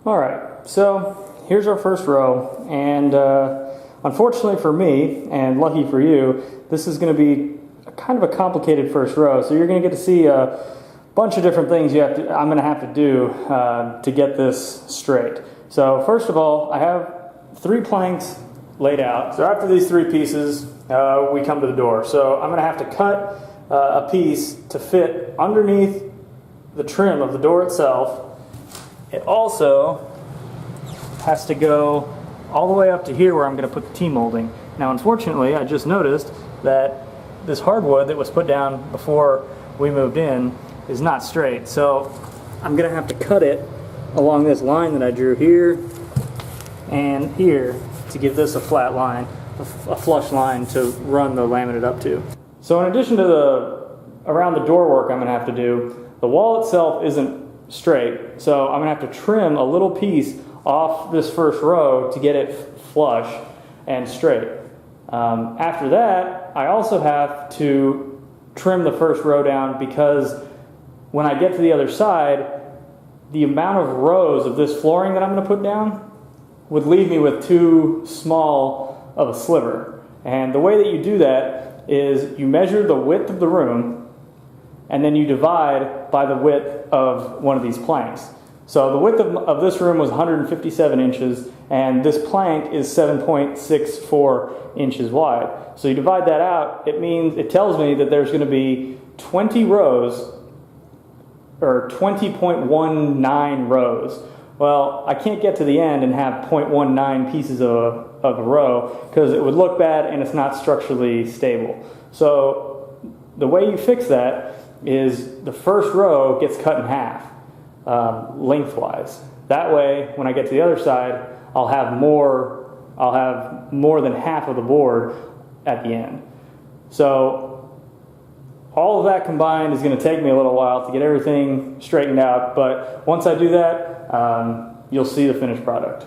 Alright, so here's our first row, and unfortunately for me, and lucky for you, this is going to be kind of a complicated first row, so you're going to get to see a bunch of different things I'm going to have to do to get this straight. So first of all, I have 3 planks laid out. So after these 3 pieces, we come to the door. So I'm going to have to cut a piece to fit underneath the trim of the door itself. It also has to go all the way up to here where I'm going to put the T-molding. Now unfortunately, I just noticed that this hardwood that was put down before we moved in is not straight. So I'm going to have to cut it along this line that I drew here and here to give this a flat line, a flush line to run the laminate up to. So in addition to around the door work I'm going to have to do, the wall itself isn't straight, so I'm going to have to trim a little piece off this first row to get it flush and straight. After that, I also have to trim the first row down because when I get to the other side, the amount of rows of this flooring that I'm going to put down would leave me with too small of a sliver. And the way that you do that is you measure the width of the room and then you divide by the width of one of these planks. So the width of this room was 157 inches and this plank is 7.64 inches wide. So you divide that out, it tells me that there's going to be 20 rows or 20.19 rows. Well, I can't get to the end and have 0.19 pieces of a row because it would look bad and it's not structurally stable. So the way you fix that is the first row gets cut in half lengthwise. That way, when I get to the other side, I'll have more than half of the board at the end. So all of that combined is going to take me a little while to get everything straightened out, but once I do that, you'll see the finished product.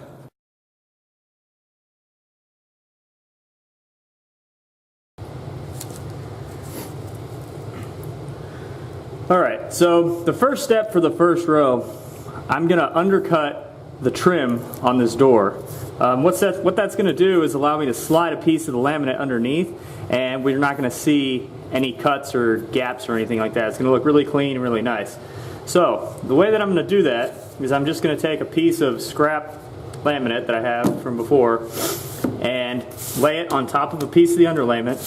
Alright, so the first step for the first row, I'm going to undercut the trim on this door. What that's going to do is allow me to slide a piece of the laminate underneath, and we're not going to see any cuts or gaps or anything like that. It's going to look really clean and really nice. So the way that I'm going to do that is I'm just going to take a piece of scrap laminate that I have from before and lay it on top of a piece of the underlayment,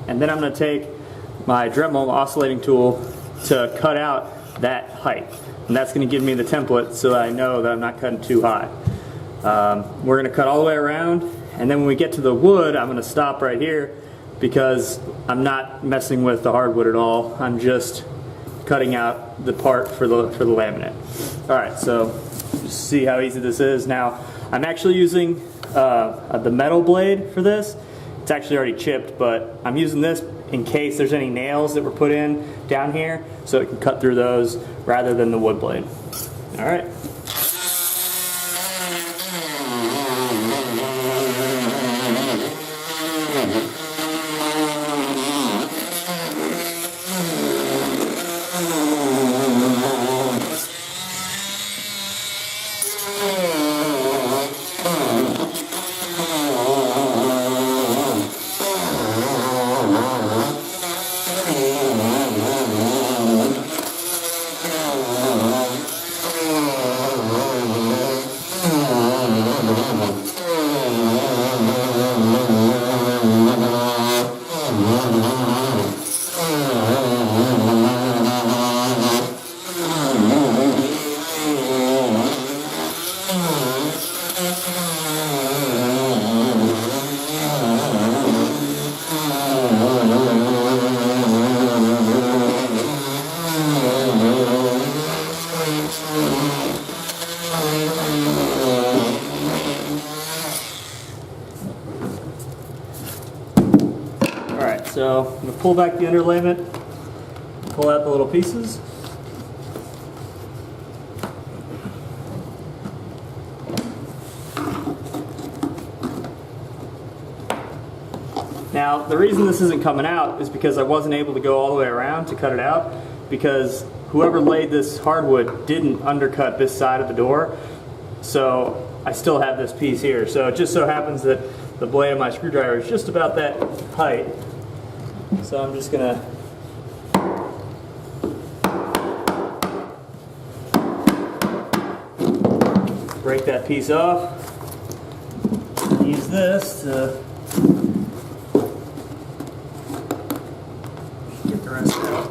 and then I'm going to take my Dremel oscillating tool to cut out that height, and that's going to give me the template so that I know that I'm not cutting too high. We're going to cut all the way around, and then when we get to the wood, I'm going to stop right here because I'm not messing with the hardwood at all. I'm just cutting out the part for the laminate. Alright, so just see how easy this is. Now I'm actually using the metal blade for this. It's actually already chipped, but I'm using this in case there's any nails that were put in down here so it can cut through those rather than the wood blade. Alright. Alright, so I'm going to pull back the underlayment, pull out the little pieces. Now, the reason this isn't coming out is because I wasn't able to go all the way around to cut it out, because whoever laid this hardwood didn't undercut this side of the door. so I still have this piece here. So it just so happens that the blade of my screwdriver is just about that height. So I'm just gonna break that piece off. Use this to get the rest out.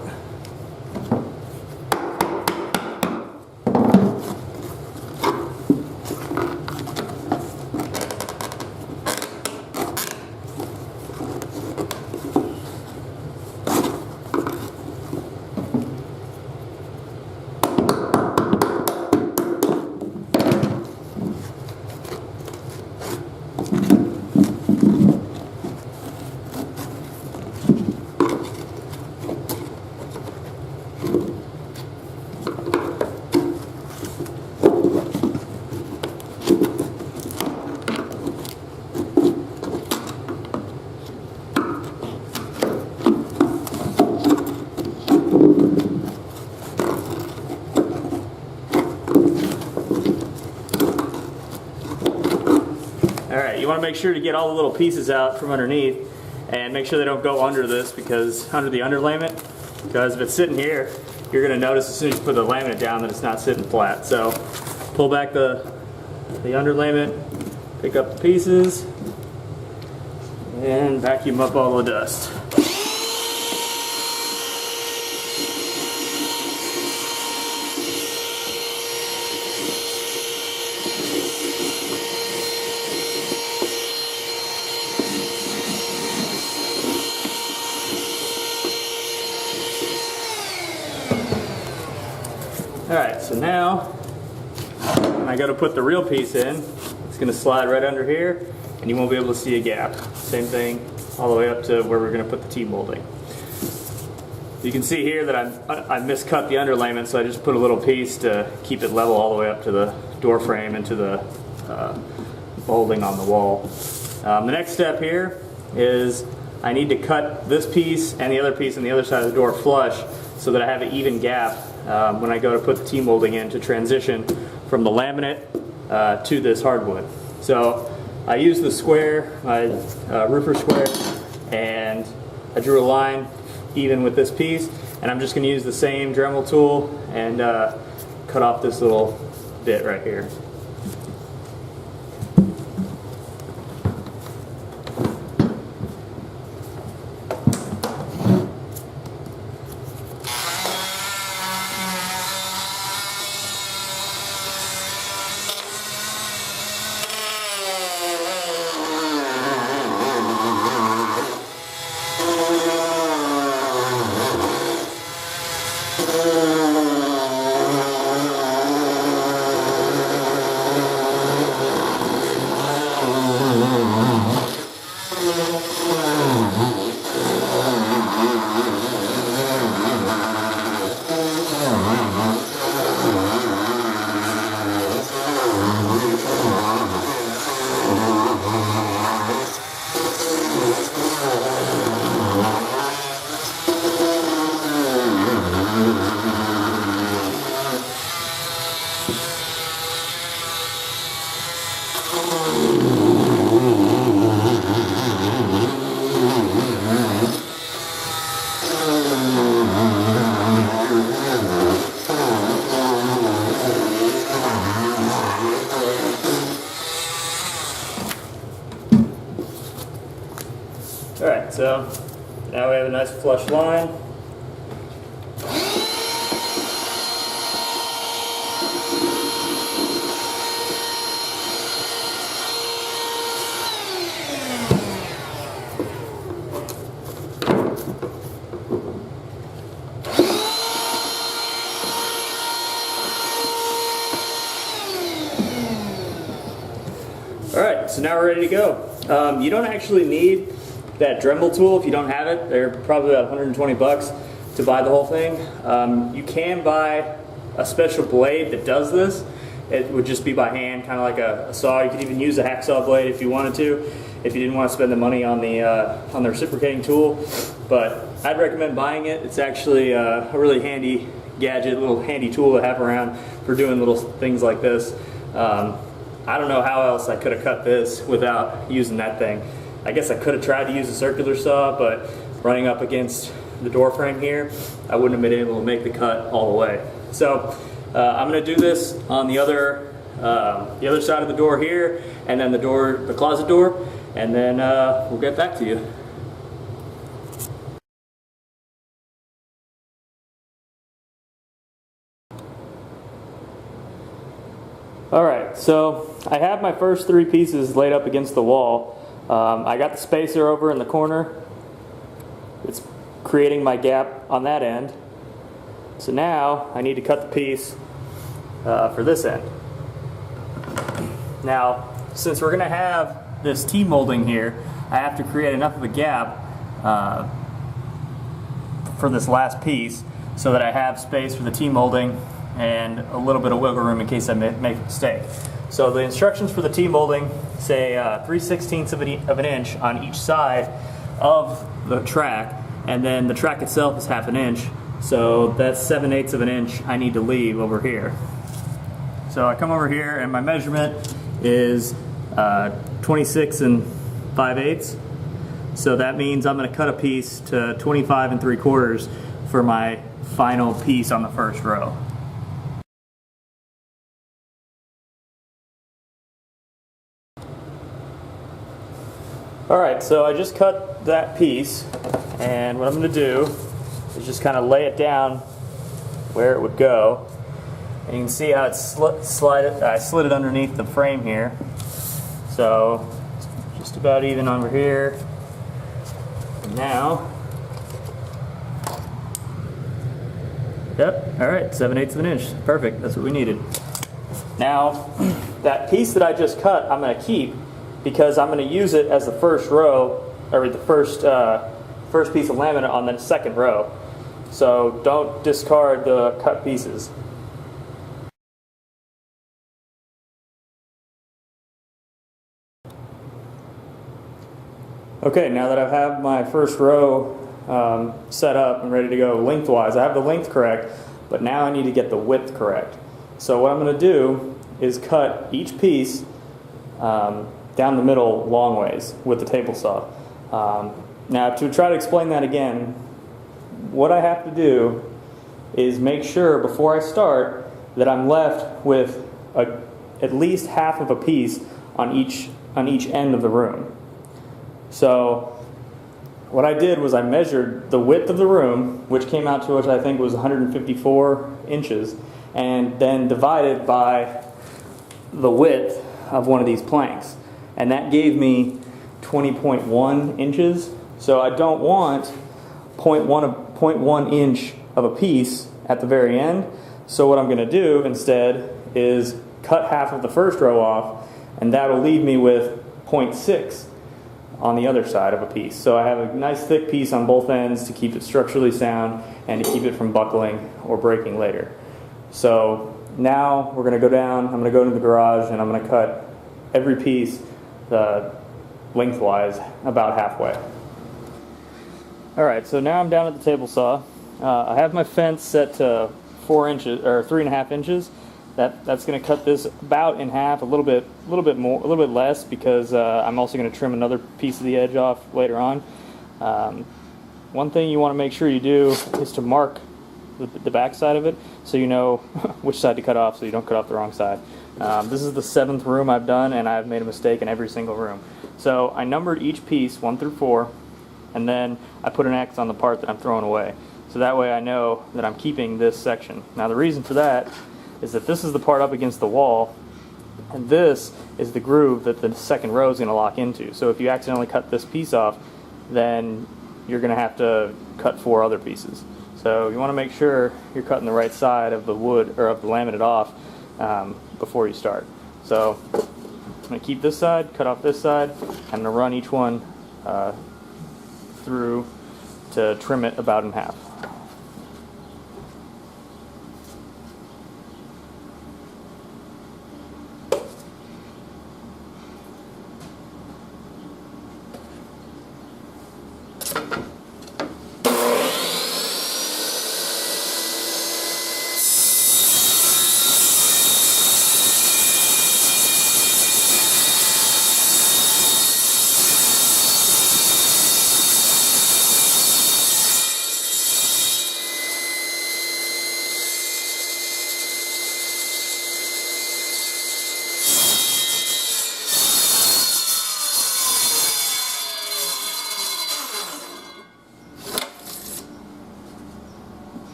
Alright, you want to make sure to get all the little pieces out from underneath and make sure they don't go under this, because under the underlayment, because if it's sitting here, you're going to notice as soon as you put the laminate down that it's not sitting flat. So pull back the underlayment, pick up the pieces, and vacuum up all the dust. Alright, so now when I go to put the real piece in, it's going to slide right under here and you won't be able to see a gap. Same thing all the way up to where we're going to put the T-molding. You can see here that I miscut the underlayment, so I just put a little piece to keep it level all the way up to the door frame and to the molding on the wall. The next step here is I need to cut this piece and the other piece on the other side of the door flush so that I have an even gap when I go to put the T-molding in to transition from the laminate to this hardwood. So I used the square, my roofer square, and I drew a line even with this piece, and I'm just going to use the same Dremel tool and cut off this little bit right here. Alright, so now we have a nice flush line. Alright, so now we're ready to go. You don't actually need that Dremel tool if you don't have it. They're probably about 120 bucks to buy the whole thing. You can buy a special blade that does this. It would just be by hand, kind of like a saw. You could even use a hacksaw blade if you wanted to, if you didn't want to spend the money on the reciprocating tool. But I'd recommend buying it. It's actually a really handy gadget, little handy tool to have around for doing little things like this. I don't know how else I could have cut this without using that thing. I guess I could have tried to use a circular saw, but running up against the door frame here, I wouldn't have been able to make the cut all the way. So I'm going to do this on the other side of the door here, and then the closet door, and then we'll get back to you. Alright, so I have my first 3 pieces laid up against the wall. I got the spacer over in the corner. It's creating my gap on that end. So now I need to cut the piece for this end. Now, since we're going to have this T-molding here, I have to create enough of a gap for this last piece so that I have space for the T-molding and a little bit of wiggle room in case I make a mistake. So the instructions for the T-molding say 3/16 of an inch on each side of the track, and then the track itself is 1/2 inch, so that's 7/8 of an inch I need to leave over here. So I come over here and my measurement is 26 5/8, so that means I'm going to cut a piece to 25 3/4 for my final piece on the first row. Alright, so I just cut that piece, and what I'm going to do is just kind of lay it down where it would go. And you can see how it's I slid it underneath the frame here. So just about even over here. And now, yep, alright, 7/8 of an inch. Perfect, that's what we needed. Now, that piece that I just cut, I'm going to keep, because I'm going to use it as the first row, or the first piece of laminate on the second row. So don't discard the cut pieces. Okay, now that I have my first row set up and ready to go lengthwise, I have the length correct, but now I need to get the width correct. So what I'm going to do is cut each piece down the middle long ways with the table saw. Now, to try to explain that again, what I have to do is make sure before I start that I'm left with at least 1/2 of a piece on each end of the room. So what I did was I measured the width of the room, which came out to, which I think was 154 inches, and then divided by the width of one of these planks. And that gave me 20.1 inches. So I don't want 0.1 inch of a piece at the very end. So what I'm going to do instead is cut 1/2 of the first row off, and that will leave me with 0.6 on the other side of a piece. So I have a nice thick piece on both ends to keep it structurally sound and to keep it from buckling or breaking later. So now we're going to go down, I'm going to go into the garage, and I'm going to cut every piece lengthwise about halfway. Alright, so now I'm down at the table saw. I have my fence set to 4 inches or 3.5 inches. That's going to cut this about in half, a little bit more, a little bit less, because I'm also going to trim another piece of the edge off later on. One thing you want to make sure you do is to mark the back side of it, so you know which side to cut off, so you don't cut off the wrong side. This is the 7th room I've done, and I've made a mistake in every single room. So I numbered each piece 1 through 4, and then I put an X on the part that I'm throwing away. So that way I know that I'm keeping this section. Now the reason for that is that this is the part up against the wall, and this is the groove that the second row is going to lock into. So if you accidentally cut this piece off, then you're going to have to cut 4 other pieces. So you want to make sure you're cutting the right side of the wood, or of the laminate, off before you start. So I'm going to keep this side, cut off this side. I'm going to run each one through to trim it about in half.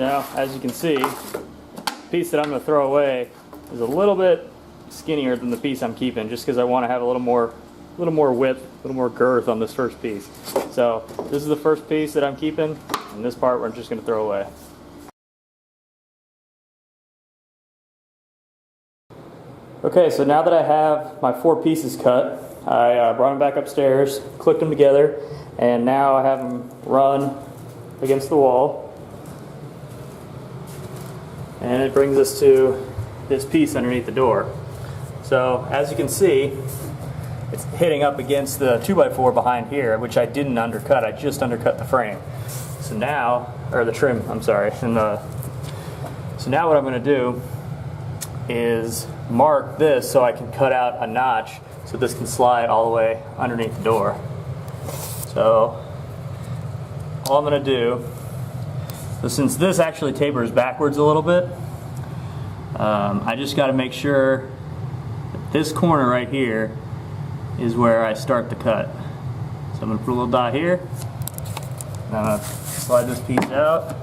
now, as you can see, the piece that I'm going to throw away is a little bit skinnier than the piece I'm keeping, just because I want to have a little more width, a little more girth on this first piece. So this is the first piece that I'm keeping, and this part we're just going to throw away. Okay, so now that I have my 4 pieces cut, I brought them back upstairs, clicked them together, and now I have them run against the wall. And it brings us to this piece underneath the door. So as you can see, it's hitting up against the 2x4 behind here, which I didn't undercut. I just undercut the frame. So now, or the trim, I'm sorry. So now what I'm going to do is mark this so I can cut out a notch so this can slide all the way underneath the door. So all I'm going to do, so since this actually tapers backwards a little bit, I just got to make sure that this corner right here is where I start the cut. So I'm going to put a little dot here, and I'm going to slide this piece out.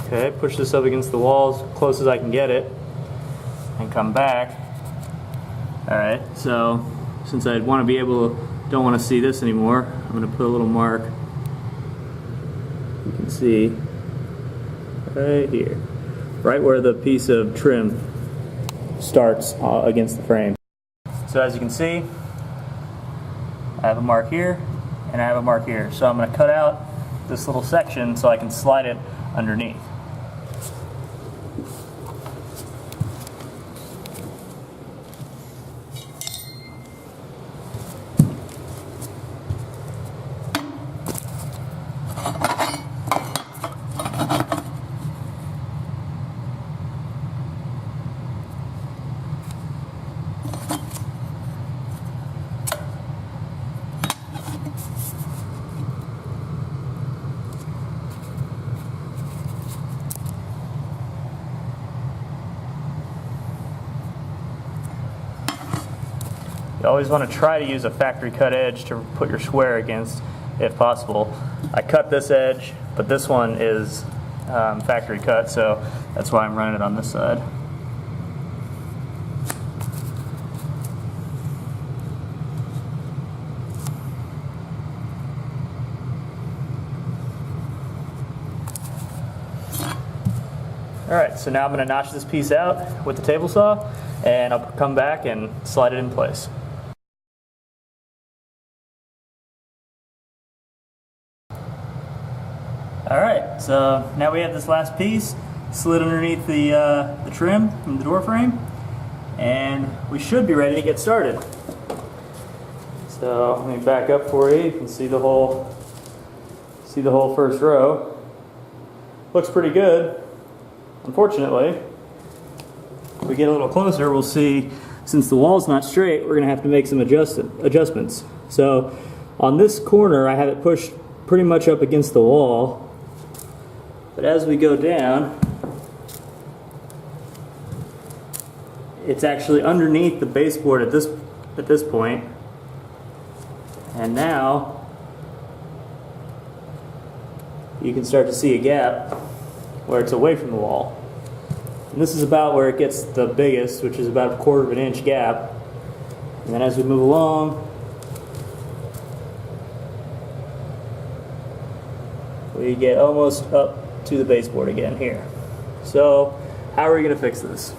Okay, push this up against the wall as close as I can get it, and come back. Alright, so since I want to be able to, don't want to see this anymore, I'm going to put a little mark, you can see, right here, right where the piece of trim starts against the frame. So as you can see, I have a mark here, and I have a mark here. So I'm going to cut out this little section so I can slide it underneath. You always want to try to use a factory cut edge to put your square against, if possible. I cut this edge, but this one is factory cut, so that's why I'm running it on this side. Alright, so now I'm going to notch this piece out with the table saw, and I'll come back and slide it in place. Alright, so now we have this last piece slid underneath the trim from the door frame, and we should be ready to get started. So let me back up for you. You can see the whole first row. Looks pretty good. Unfortunately, if we get a little closer, we'll see, since the wall's not straight, we're going to have to make some adjustments. So on this corner, I have it pushed pretty much up against the wall. But as we go down, it's actually underneath the baseboard at this point. And now you can start to see a gap where it's away from the wall. And this is about where it gets the biggest, which is about 1/4 of an inch gap. And then as we move along, we get almost up to the baseboard again here. So how are we going to fix this?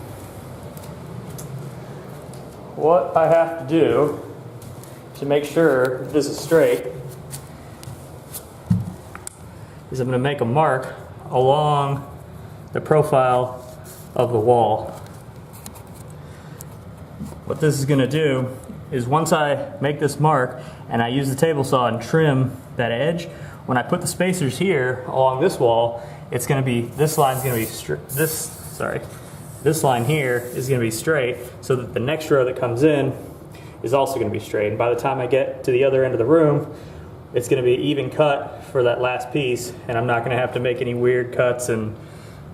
What I have to do to make sure this is straight is I'm going to make a mark along the profile of the wall. What this is going to do is, once I make this mark and I use the table saw and trim that edge, when I put the spacers here along this wall, it's going to be, this line's going to be this line here is going to be straight, so that the next row that comes in is also going to be straight. And by the time I get to the other end of the room, it's going to be even cut for that last piece, and I'm not going to have to make any weird cuts and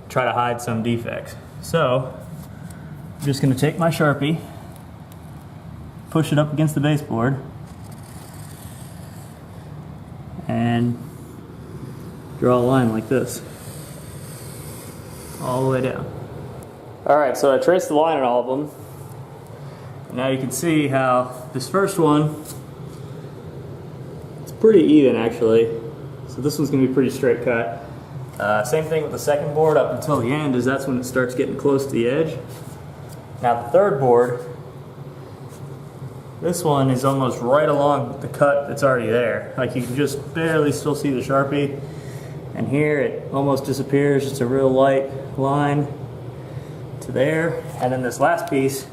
try to hide some defects. So I'm just going to take my Sharpie, push it up against the baseboard, and draw a line like this all the way down. Alright, so I traced the line on all of them. Now you can see how this first one, it's pretty even actually. So this one's going to be pretty straight cut. Same thing with the second board up until the end, is that's when it starts getting close to the edge. Now the third board, this one is almost right along the cut that's already there. Like you can just barely still see the Sharpie. And here it almost disappears, it's a real light line to there. And then this last piece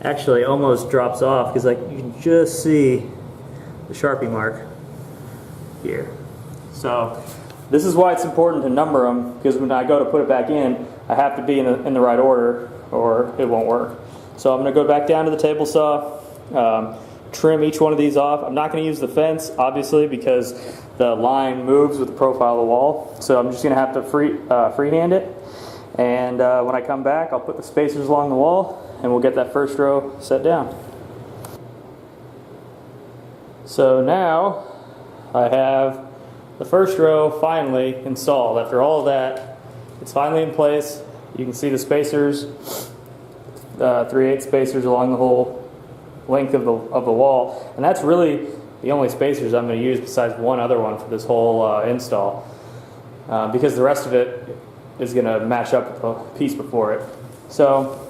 actually almost drops off because like you can just see the Sharpie mark here. So this is why it's important to number them, because when I go to put it back in, I have to be in the right order or it won't work. So I'm going to go back down to the table saw, trim each one of these off. I'm not going to use the fence, obviously, because the line moves with the profile of the wall. So I'm just going to have to freehand it. And when I come back, I'll put the spacers along the wall and we'll get that first row set down. So now I have the first row finally installed. After all of that, it's finally in place. You can see the spacers, 3/8 spacers along the whole length of the wall, and that's really the only spacers I'm going to use besides one other one for this whole install, because the rest of it is going to match up with the piece before it. So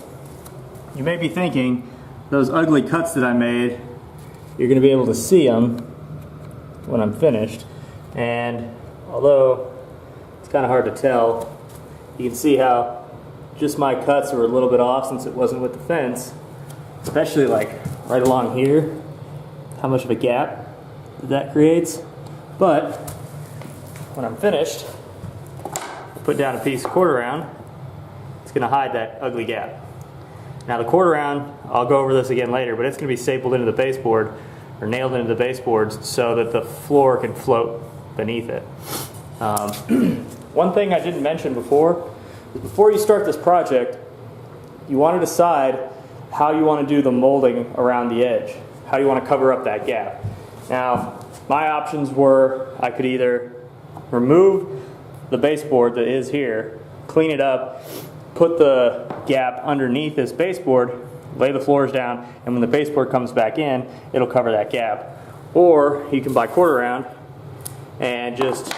you may be thinking, those ugly cuts that I made, you're going to be able to see them when I'm finished. And although it's kind of hard to tell, you can see how just my cuts were a little bit off since it wasn't with the fence, especially like right along here, how much of a gap that creates. But when I'm finished, put down a piece of quarter round, it's going to hide that ugly gap. Now the quarter round, I'll go over this again later, but it's going to be stapled into the baseboard or nailed into the baseboards so that the floor can float beneath it. One thing I didn't mention before is before you start this project, you want to decide how you want to do the molding around the edge, how you want to cover up that gap. Now, my options were I could either remove the baseboard that is here, clean it up, put the gap underneath this baseboard, lay the floors down, and when the baseboard comes back in, it'll cover that gap. Or you can buy quarter round and just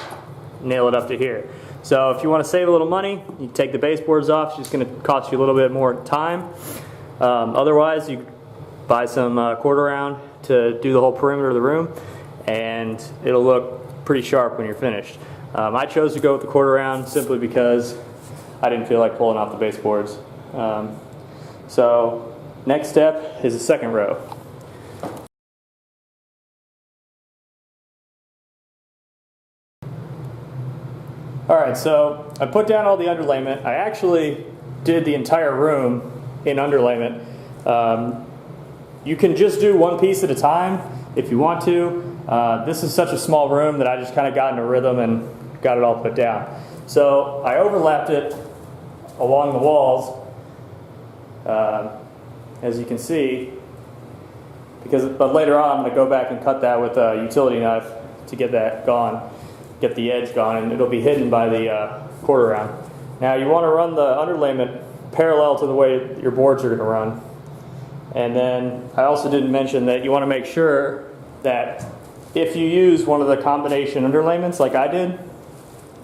nail it up to here. So if you want to save a little money, you take the baseboards off. It's just going to cost you a little bit more time. Otherwise, you buy some quarter round to do the whole perimeter of the room, and it'll look pretty sharp when you're finished. I chose to go with the quarter round simply because I didn't feel like pulling off the baseboards. So next step is the second row. Alright, so I put down all the underlayment. I actually did the entire room in underlayment. You can just do one piece at a time if you want to. This is such a small room that I just kind of got in a rhythm and got it all put down. So I overlapped it along the walls, as you can see, but later on I'm going to go back and cut that with a utility knife to get that gone, get the edge gone, and it'll be hidden by the quarter round. Now you want to run the underlayment parallel to the way your boards are going to run. And then I also didn't mention that you want to make sure that if you use one of the combination underlayments like I did,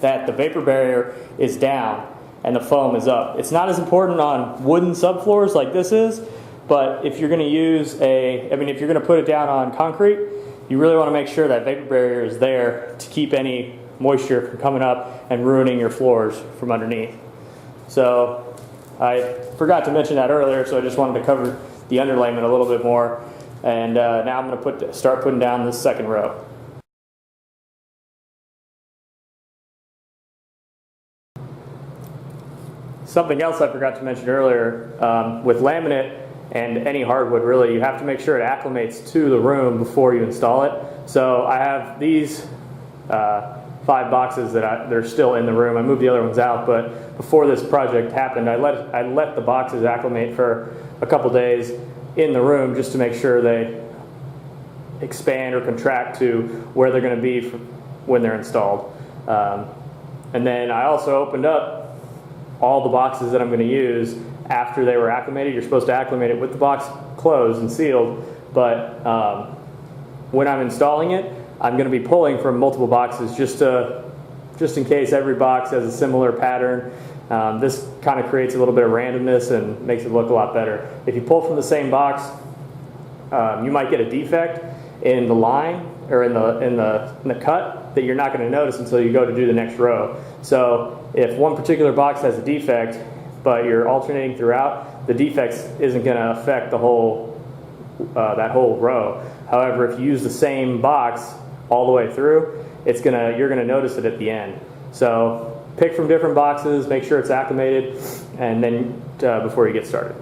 that the vapor barrier is down and the foam is up. It's not as important on wooden subfloors like this is, but if you're going to use if you're going to put it down on concrete, you really want to make sure that vapor barrier is there to keep any moisture from coming up and ruining your floors from underneath. So I forgot to mention that earlier, so I just wanted to cover the underlayment a little bit more. And now I'm going to start putting down this second row. Something else I forgot to mention earlier, with laminate and any hardwood really, you have to make sure it acclimates to the room before you install it. So I have these 5 boxes they're still in the room. I moved the other ones out, but before this project happened, I let the boxes acclimate for a couple days in the room just to make sure they expand or contract to where they're going to be when they're installed. And then I also opened up all the boxes that I'm going to use after they were acclimated. You're supposed to acclimate it with the box closed and sealed, but when I'm installing it, I'm going to be pulling from multiple boxes just in case every box has a similar pattern. This kind of creates a little bit of randomness and makes it look a lot better. If you pull from the same box, you might get a defect in the line or in the cut that you're not going to notice until you go to do the next row. So if one particular box has a defect, but you're alternating throughout, the defects isn't going to affect the whole that whole row. However, if you use the same box all the way through, you're gonna notice it at the end. So pick from different boxes, make sure it's acclimated, and then before you get started.